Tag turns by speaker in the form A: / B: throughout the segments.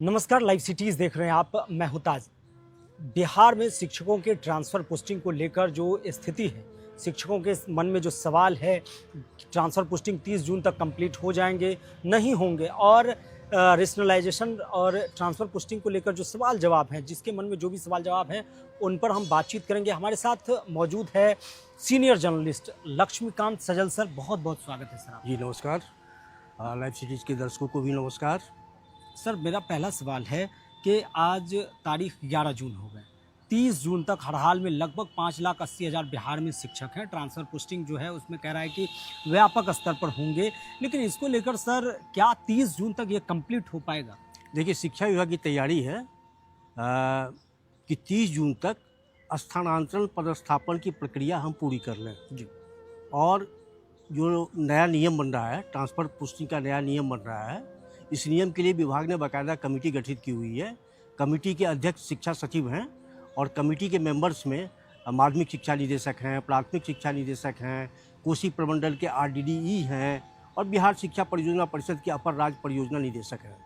A: नमस्कार, live cities देख रहे हैं आप। मैं हूं ताज। बिहार में शिक्षकों के ट्रांसफ़र पोस्टिंग को लेकर जो स्थिति है, शिक्षकों के मन में जो सवाल है, ट्रांसफ़र पोस्टिंग 30 जून तक कंप्लीट हो जाएंगे, नहीं होंगे, और रेशनलाइजेशन और ट्रांसफ़र पोस्टिंग को लेकर जो सवाल जवाब हैं, जिसके मन में जो भी सवाल जवाब हैं, उन पर हम बातचीत करेंगे। हमारे साथ मौजूद है सीनियर जर्नलिस्ट लक्ष्मीकांत सजल सर। बहुत बहुत स्वागत है सर आपका।
B: जी नमस्कार। लाइव सिटीज़ के दर्शकों को भी नमस्कार।
A: सर, मेरा पहला सवाल है कि आज तारीख 11 जून हो गए, 30 जून तक हर हाल में लगभग 5,80,000 बिहार में शिक्षक हैं। ट्रांसफ़र पोस्टिंग जो है उसमें कह रहा है कि व्यापक स्तर पर होंगे, लेकिन इसको लेकर सर क्या 30 जून तक ये कंप्लीट हो पाएगा?
B: देखिए, शिक्षा विभाग की तैयारी है कि 30 जून तक स्थानांतरण पदस्थापन की प्रक्रिया हम पूरी कर लें।
A: जी।
B: और जो नया नियम बन रहा है, ट्रांसफ़र पोस्टिंग का नया नियम बन रहा है, इस नियम के लिए विभाग ने बाकायदा कमेटी गठित की हुई है। कमेटी के अध्यक्ष शिक्षा सचिव हैं और कमेटी के मेंबर्स में माध्यमिक शिक्षा निदेशक हैं, प्राथमिक शिक्षा निदेशक हैं, कोसी प्रमंडल के आरडीडीई हैं और बिहार शिक्षा परियोजना परिषद के अपर राज्य परियोजना निदेशक हैं।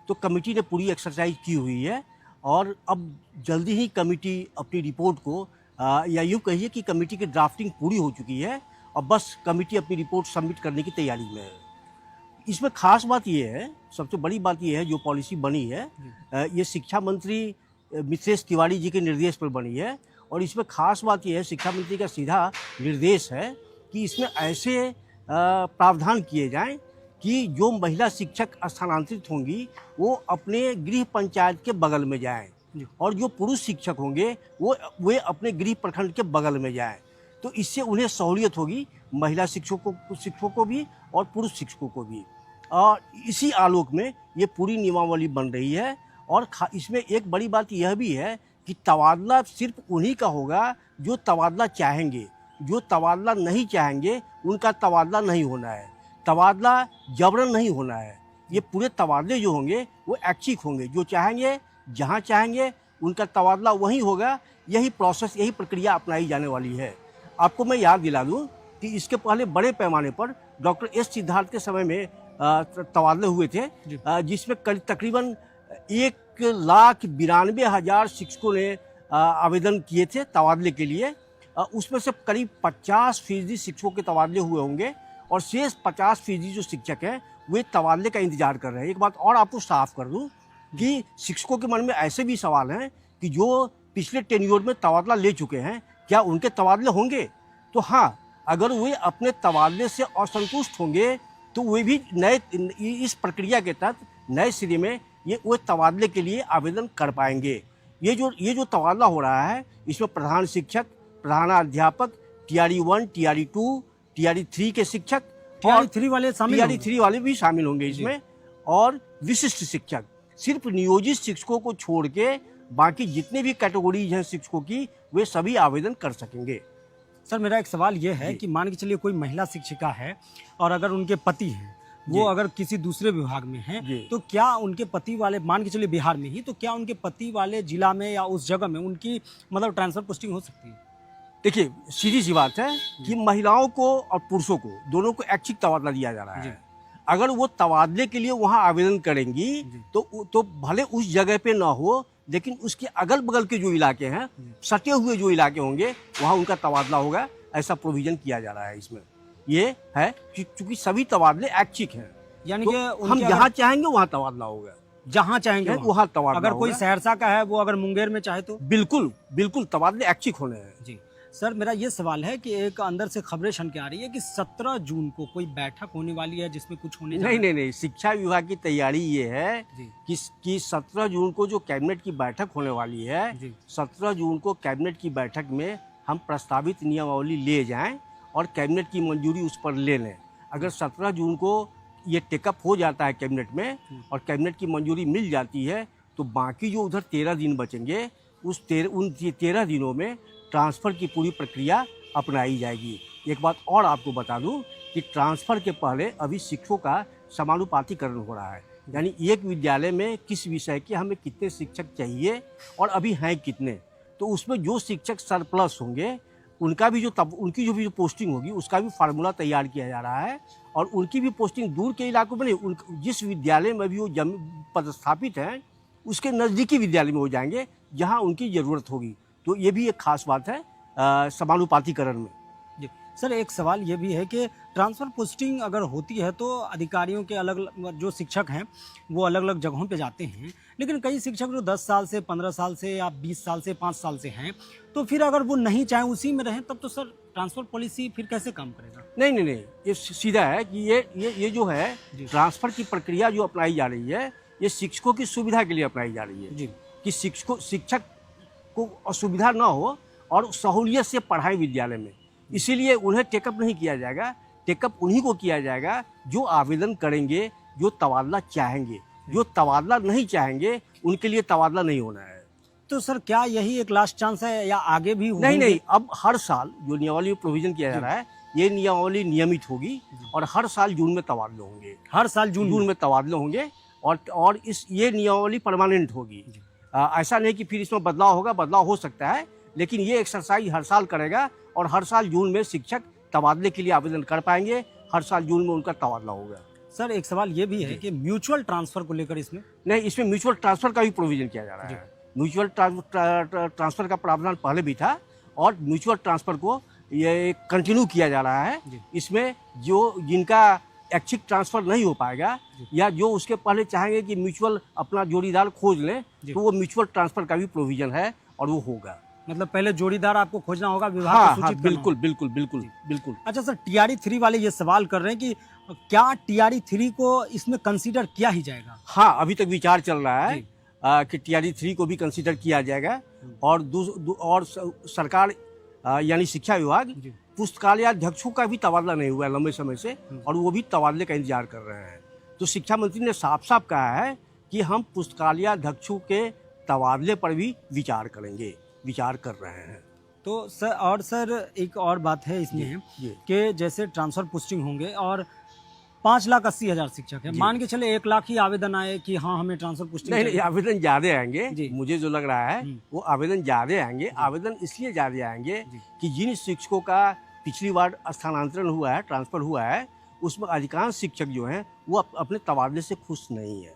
B: तो कमेटी ने पूरी एक्सरसाइज की हुई है और अब जल्दी ही कमेटी अपनी रिपोर्ट को या यूँ कहिए कि कमेटी की ड्राफ्टिंग पूरी हो चुकी है और बस कमेटी अपनी रिपोर्ट सबमिट करने की तैयारी में है। इसमें खास बात ये है, सबसे बड़ी बात ये है, जो पॉलिसी बनी है ये शिक्षा मंत्री मिथिलेश तिवारी जी के निर्देश पर बनी है। और इसमें खास बात ये है, शिक्षा मंत्री का सीधा निर्देश है कि इसमें ऐसे प्रावधान किए जाएं कि जो महिला शिक्षक स्थानांतरित होंगी वो अपने गृह पंचायत के बगल में जाएं और जो पुरुष शिक्षक होंगे वे अपने गृह प्रखंड के बगल में जाएं। तो इससे उन्हें सहूलियत होगी, महिला शिक्षकों को भी और पुरुष शिक्षकों को भी। और इसी आलोक में ये पूरी नियमावली बन रही है। और इसमें एक बड़ी बात यह भी है कि तबादला सिर्फ उन्हीं का होगा जो तबादला चाहेंगे। जो तबादला नहीं चाहेंगे उनका तबादला नहीं होना है। तबादला जबरन नहीं होना है। ये पूरे तबादले जो होंगे वो ऐच्छिक होंगे। जो चाहेंगे, जहाँ चाहेंगे उनका तबादला वहीं होगा। यही प्रोसेस, यही प्रक्रिया अपनाई जाने वाली है। आपको मैं याद दिला दूँ कि इसके पहले बड़े पैमाने पर डॉक्टर एस सिद्धार्थ के समय में तबादले हुए थे, जिसमें तकरीबन 1,92,000 शिक्षकों ने आवेदन किए थे तबादले के लिए। उसमें से करीब 50% शिक्षकों के तबादले हुए होंगे और शेष 50% जो शिक्षक हैं वे तबादले का इंतजार कर रहे हैं। एक बात और आपको साफ कर दूं कि शिक्षकों के मन में ऐसे भी सवाल हैं कि जो पिछले टेन्योर में तबादला ले चुके हैं, क्या उनके तबादले होंगे? तो हाँ, अगर वे अपने तबादले से असंतुष्ट होंगे तो वे भी नए इस प्रक्रिया के तहत नए सिरे में वो तबादले के लिए आवेदन कर पाएंगे। ये जो तबादला हो रहा है, इसमें प्रधान शिक्षक, प्रधानाध्यापक, TRE 1, TRE 2, TRE 3 के शिक्षक,
A: TRE 3 वाले शामिल
B: TRE 3 वाले भी शामिल होंगे इसमें। और विशिष्ट शिक्षक, सिर्फ नियोजित शिक्षकों को छोड़ के बाकी जितने भी कैटेगरीज हैं शिक्षकों की, वे सभी आवेदन कर सकेंगे।
A: सर, मेरा एक सवाल ये है कि मान के चलिए कोई महिला शिक्षिका है और अगर उनके पति हैं वो अगर किसी दूसरे विभाग में हैं, तो क्या उनके पति वाले, मान के चलिए बिहार में ही, तो क्या उनके पति वाले जिला में या उस जगह में उनकी मतलब ट्रांसफर पोस्टिंग हो सकती है?
B: देखिए, सीधी सी बात है कि महिलाओं को और पुरुषों को दोनों को ऐच्छिक तबादला दिया जा रहा है। अगर वो तबादले के लिए वहाँ आवेदन करेंगी तो भले उस जगह पे ना हो, लेकिन उसके अगल बगल के जो इलाके हैं, सटे हुए जो इलाके होंगे, वहाँ उनका तबादला होगा। ऐसा प्रोविजन किया जा रहा है इसमें। ये है कि चूंकि सभी तबादले ऐच्छिक हैं,
A: यानी
B: तो
A: कि
B: हम जहाँ चाहेंगे वहाँ तबादला होगा,
A: जहाँ चाहेंगे
B: वहाँ तबादला।
A: अगर कोई सहरसा का है वो अगर मुंगेर में चाहे तो
B: बिल्कुल तबादले ऐच्छिक होने हैं।
A: जी सर, मेरा ये सवाल है कि एक अंदर से खबरें शन के आ रही है कि 17 जून को कोई बैठक होने वाली है जिसमें कुछ होने
B: नहीं, शिक्षा विभाग की तैयारी ये है कि 17 जून को जो कैबिनेट की बैठक होने वाली है, 17 जून को कैबिनेट की बैठक में हम प्रस्तावित नियमावली ले जाएं और कैबिनेट की मंजूरी उस पर ले लें। अगर 17 जून को ये टेकअप हो जाता है कैबिनेट में और कैबिनेट की मंजूरी मिल जाती है, तो बाकी जो उधर 13 दिन बचेंगे, उन 13 दिनों में ट्रांसफ़र की पूरी प्रक्रिया अपनाई जाएगी। एक बात और आपको बता दूं कि ट्रांसफ़र के पहले अभी शिक्षकों का समानुपातिकरण हो रहा है। यानी एक विद्यालय में किस विषय के हमें कितने शिक्षक चाहिए और अभी हैं कितने, तो उसमें जो शिक्षक सरप्लस होंगे उनकी जो भी पोस्टिंग होगी उसका भी फार्मूला तैयार किया जा रहा है। और उनकी भी पोस्टिंग दूर के इलाकों में नहीं, जिस विद्यालय में भी वो पदस्थापित हैं उसके नज़दीकी विद्यालय में हो जाएंगे जहाँ उनकी ज़रूरत होगी। तो ये भी एक खास बात है समानुपातिकरण में।
A: जी सर, एक सवाल ये भी है कि ट्रांसफ़र पोस्टिंग अगर होती है तो अधिकारियों के अलग जो शिक्षक हैं वो अलग अलग जगहों पे जाते हैं, लेकिन कई शिक्षक जो 10 साल से 15 साल से या 20 साल से 5 साल से हैं, तो फिर अगर वो नहीं चाहें उसी में रहें तब तो सर ट्रांसफ़र पॉलिसी फिर कैसे काम करेगा?
B: नहीं, ये सीधा है कि ये जो है ट्रांसफ़र की प्रक्रिया जो अपनाई जा रही है, ये शिक्षकों की सुविधा के लिए अपनाई जा रही है।
A: जी।
B: कि शिक्षक को असुविधा ना हो और सहूलियत से पढ़ाएं विद्यालय में। इसीलिए उन्हें टेकअप नहीं किया जाएगा, टेकअप उन्हीं को किया जाएगा जो आवेदन करेंगे, जो तबादला चाहेंगे। जो तबादला नहीं चाहेंगे उनके लिए तबादला नहीं होना है।
A: तो सर क्या यही एक लास्ट चांस है या आगे भी होंगे?
B: नहीं, अब हर साल जो नियमावली में प्रोविजन किया जा रहा है, ये नियमावली नियमित होगी और हर साल जून में तबादले होंगे।
A: हर साल जून
B: में तबादले होंगे और ये नियमावली परमानेंट होगी। ऐसा नहीं कि फिर इसमें बदलाव होगा, बदलाव हो सकता है, लेकिन ये एक्सरसाइज हर साल करेगा और हर साल जून में शिक्षक तबादले के लिए आवेदन कर पाएंगे। हर साल जून में उनका तबादला होगा।
A: सर एक सवाल ये भी है कि म्यूचुअल ट्रांसफर को लेकर
B: इसमें म्यूचुअल ट्रांसफर का भी प्रोविजन किया जा रहा है। म्यूचुअल ट्रांसफर का प्रावधान पहले भी था और म्यूचुअल ट्रांसफर को ये कंटिन्यू किया जा रहा है। इसमें जिनका ऐच्छिक ट्रांसफर नहीं हो पाएगा या जो उसके पहले चाहेंगे कि म्यूचुअल अपना जोड़ीदार खोज लें, तो वो म्यूचुअल ट्रांसफर का भी प्रोविजन है और वो होगा।
A: मतलब पहले जोड़ीदार आपको खोजना होगा, विभाग को सूचित करना
B: बिल्कुल।
A: अच्छा सर, TRE 3 वाले ये सवाल कर रहे हैं कि क्या TRE 3 को इसमें कंसीडर किया ही जाएगा?
B: हाँ, अभी तक विचार चल रहा है कि TRE 3 को भी कंसीडर किया जाएगा और सरकार यानी शिक्षा विभाग पुस्तकालयाध्यक्षों का भी तबादला नहीं हुआ है लंबे समय से और वो भी तबादले का इंतजार कर रहे हैं। तो शिक्षा मंत्री ने साफ साफ कहा है कि हम पुस्तकालयाध्यक्षों के तबादले पर भी विचार कर रहे हैं।
A: तो सर एक और बात है इसमें कि जैसे ट्रांसफर पोस्टिंग होंगे और 5,80,000 शिक्षक है, मान के चले 1 लाख ही आवेदन आए कि हाँ हमें ट्रांसफर पोस्टिंग
B: नहीं, आवेदन ज्यादा आएंगे। मुझे जो लग रहा है वो आवेदन ज्यादा आएंगे। आवेदन इसलिए ज्यादा आएंगे कि जिन शिक्षकों का पिछली बार स्थानांतरण हुआ है, ट्रांसफर हुआ है, उसमें अधिकांश शिक्षक जो हैं वो अपने तबादले से खुश नहीं है,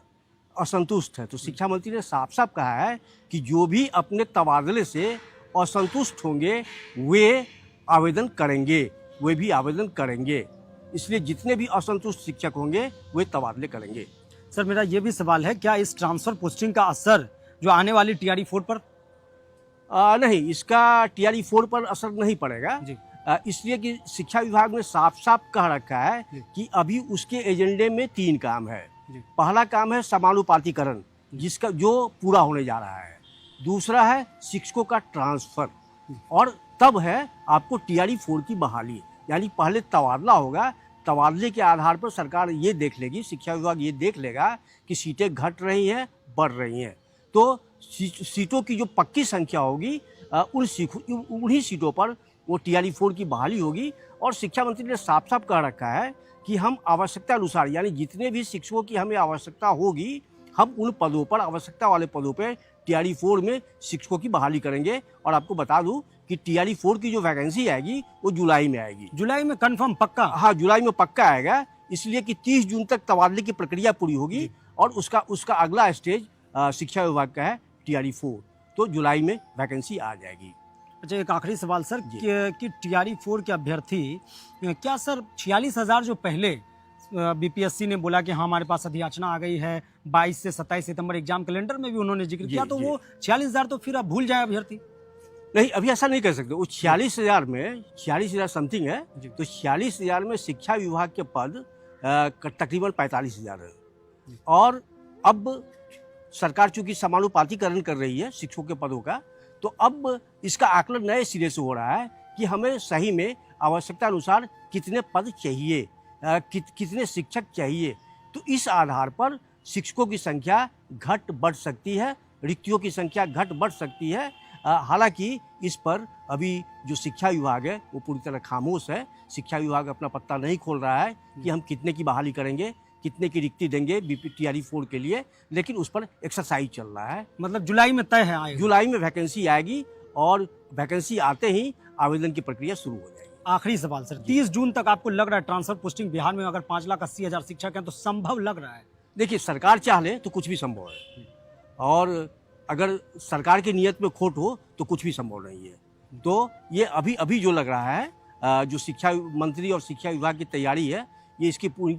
B: असंतुष्ट है। तो शिक्षा मंत्री ने साफ साफ कहा है कि जो भी अपने तबादले से असंतुष्ट होंगे वे भी आवेदन करेंगे। इसलिए जितने भी असंतुष्ट शिक्षक होंगे वे तबादले करेंगे।
A: सर मेरा ये भी सवाल है, क्या इस ट्रांसफर पोस्टिंग का असर जो आने वाली TRE 4 पर?
B: नहीं, इसका TRE 4 पर असर नहीं पड़ेगा। इसलिए कि शिक्षा विभाग ने साफ साफ कह रखा है कि अभी उसके एजेंडे में 3 काम है। पहला काम है समानुपातिकरण, जिसका जो पूरा होने जा रहा है। दूसरा है शिक्षकों का ट्रांसफर और तब है आपको TRE 4 की बहाली। यानी पहले तबादला होगा, तबादले के आधार पर सरकार ये देख लेगी, शिक्षा विभाग ये देख लेगा कि सीटें घट रही हैं, बढ़ रही हैं। तो सीटों की जो पक्की संख्या होगी उन्हीं सीटों पर वो TRE 4 की बहाली होगी। और शिक्षा मंत्री ने साफ साफ कह रखा है कि हम आवश्यकता अनुसार, यानी जितने भी शिक्षकों की हमें आवश्यकता होगी, हम उन पदों पर, आवश्यकता वाले पदों पर TRE 4 में शिक्षकों की बहाली करेंगे। और आपको बता दूं कि TRE 4 की जो वैकेंसी आएगी वो जुलाई में आएगी।
A: जुलाई में कंफर्म पक्का?
B: हाँ, जुलाई में पक्का आएगा। इसलिए कि 30 जून तक तबादले की प्रक्रिया पूरी होगी और उसका अगला स्टेज शिक्षा विभाग का है TRE 4। तो जुलाई में वैकेंसी आ जाएगी।
A: अच्छा, एक आखिरी सवाल सर कि TRE 4 के अभ्यर्थी क्या सर 46,000 जो पहले BPSC ने बोला कि हाँ हमारे पास अधियाचना आ गई है, 22 से 27 सितंबर एग्जाम कैलेंडर में भी उन्होंने जिक्र किया, तो वो 46,000 तो फिर अब भूल जाए अभ्यर्थी?
B: नहीं, अभी ऐसा नहीं कर सकते। वो 46,000 में 46,000 समथिंग है, तो 46,000 में शिक्षा विभाग के पद तकरीबन 45,000 है। और अब सरकार चूंकि समानुपातिकरण कर रही है शिक्षकों के पदों का, तो अब इसका आकलन नए सिरे से हो रहा है कि हमें सही में आवश्यकता अनुसार कितने पद चाहिए, कितने शिक्षक चाहिए। तो इस आधार पर शिक्षकों की संख्या घट बढ़ सकती है, रिक्तियों की संख्या घट बढ़ सकती है। हालांकि इस पर अभी जो शिक्षा विभाग है वो पूरी तरह खामोश है। शिक्षा विभाग अपना पत्ता नहीं खोल रहा है कि हम कितने की बहाली करेंगे, कितने की रिक्ति देंगे TRE 4 के लिए, लेकिन उस पर एक्सरसाइज चल रहा है।
A: मतलब जुलाई में तय है आएगा?
B: जुलाई में वैकेंसी आएगी और वैकेंसी आते ही आवेदन की प्रक्रिया शुरू हो जाएगी।
A: आखिरी सवाल सर, 30 जून तक आपको लग रहा है ट्रांसफर पोस्टिंग बिहार में अगर 5,80,000 शिक्षक हैं तो संभव लग रहा है?
B: देखिए, सरकार चाह ले तो कुछ भी संभव है और अगर सरकार की नीयत में खोट हो तो कुछ भी संभव नहीं है। तो ये अभी अभी जो लग रहा है, जो शिक्षा मंत्री और शिक्षा विभाग की तैयारी है, ये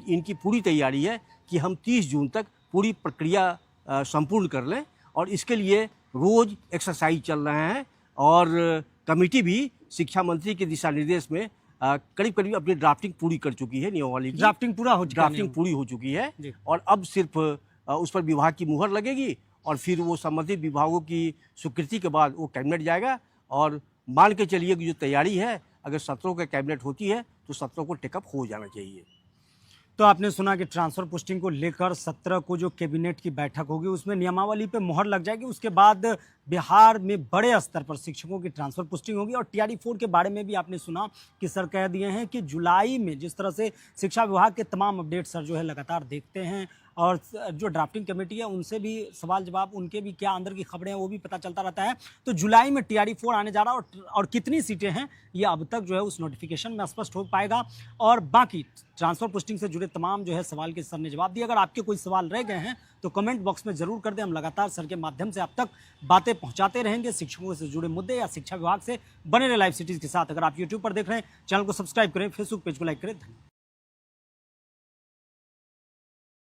B: इनकी पूरी तैयारी है कि हम 30 जून तक पूरी प्रक्रिया संपूर्ण कर लें, और इसके लिए रोज़ एक्सरसाइज चल रहे हैं। और कमेटी भी शिक्षा मंत्री के दिशा निर्देश में करीब करीब अपनी ड्राफ्टिंग पूरी कर चुकी है। नियमावली की
A: ड्राफ्टिंग पूरी हो चुकी है
B: और अब सिर्फ उस पर विभाग की मुहर लगेगी, और फिर वो संबंधित विभागों की स्वीकृति के बाद वो कैबिनेट जाएगा। और मान के चलिए कि जो तैयारी है, अगर 17 का कैबिनेट होती है तो 17 को टेकअप हो जाना चाहिए।
A: तो आपने सुना कि ट्रांसफर पोस्टिंग को लेकर 17 को जो कैबिनेट की बैठक होगी उसमें नियमावली पे मुहर लग जाएगी। उसके बाद बिहार में बड़े स्तर पर शिक्षकों की ट्रांसफर पोस्टिंग होगी। और टीआरई 4 के बारे में भी आपने सुना कि सर कह दिए हैं कि जुलाई में, जिस तरह से शिक्षा विभाग के तमाम अपडेट सर जो है लगातार देखते हैं, और जो ड्राफ्टिंग कमेटी है उनसे भी सवाल जवाब, उनके भी क्या अंदर की खबरें हैं वो भी पता चलता रहता है। तो जुलाई में टीआरई 4 आने जा रहा है, और कितनी सीटें हैं ये अब तक जो है उस नोटिफिकेशन में स्पष्ट हो पाएगा। और बाकी ट्रांसफर पोस्टिंग से जुड़े तमाम जो है सवाल के सर ने जवाब दिया। अगर आपके कोई सवाल रह गए हैं तो कमेंट बॉक्स में जरूर कर दें। हम लगातार सर के माध्यम से आप तक बातें पहुंचाते रहेंगे, शिक्षकों से जुड़े मुद्दे या शिक्षा विभाग से। बने रहे लाइव सिटीज के साथ। अगर आप यूट्यूब पर देख रहे हैं, चैनल को सब्सक्राइब करें, फेसबुक पेज को लाइक करें। धन्यवाद।